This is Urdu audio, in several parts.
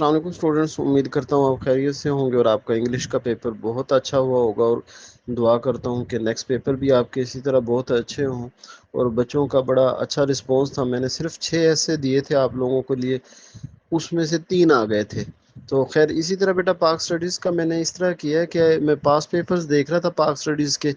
السلام علیکم اسٹوڈنٹس، امید کرتا ہوں آپ خیریت سے ہوں گے اور آپ کا انگلش کا پیپر بہت اچھا ہوا ہوگا، اور دعا کرتا ہوں کہ نیکسٹ پیپر بھی آپ کے اسی طرح بہت اچھے ہوں۔ اور بچوں کا بڑا اچھا رسپانس تھا، میں نے صرف 6 ایسے دیے تھے آپ لوگوں کے لیے، اس میں سے 3 آ گئے تھے۔ تو خیر اسی طرح بیٹا پاک سٹڈیز کا میں نے اس طرح کیا ہے کہ میں پاس پیپرز دیکھ رہا تھا پاک سٹڈیز کے،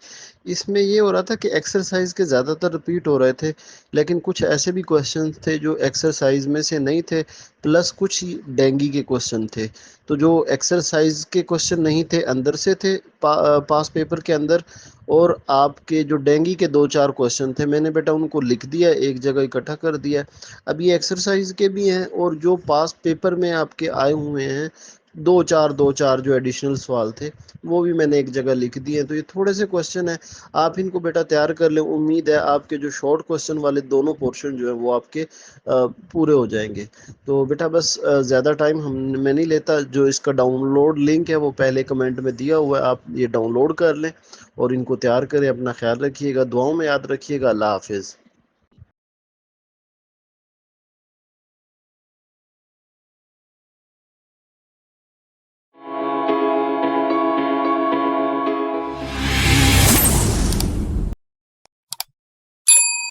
اس میں یہ ہو رہا تھا کہ ایکسرسائز کے زیادہ تر رپیٹ ہو رہے تھے، لیکن کچھ ایسے بھی کویشچن تھے جو ایکسرسائز میں سے نہیں تھے، پلس کچھ ڈینگی کے کویشچن تھے۔ تو جو ایکسرسائز کے کویشچن نہیں تھے اندر سے تھے پاس پیپر کے اندر، اور آپ کے جو ڈینگی کے 2-4 کویشچن تھے میں نے بیٹا ان کو لکھ دیا، ایک جگہ اکٹھا کر دیا۔ اب یہ ایکسرسائز کے بھی ہیں، اور جو پاس پیپر میں آپ کے آئے ہوئے ہیں 2-4 جو ایڈیشنل سوال تھے وہ بھی میں نے ایک جگہ لکھ دیے ہیں۔ تو یہ تھوڑے سے کویشچن ہیں، آپ ان کو بیٹا تیار کر لیں، امید ہے آپ کے جو شارٹ کویشچن والے دونوں پورشن جو ہیں وہ آپ کے پورے ہو جائیں گے۔ تو بیٹا بس زیادہ ٹائم میں نہیں لیتا، جو اس کا ڈاؤن لوڈ لنک ہے وہ پہلے کمنٹ میں دیا ہوا ہے، آپ یہ ڈاؤن لوڈ کر لیں اور ان کو تیار کریں۔ اپنا خیال رکھیے گا، دعاؤں میں یاد رکھیے گا۔ اللہ حافظ۔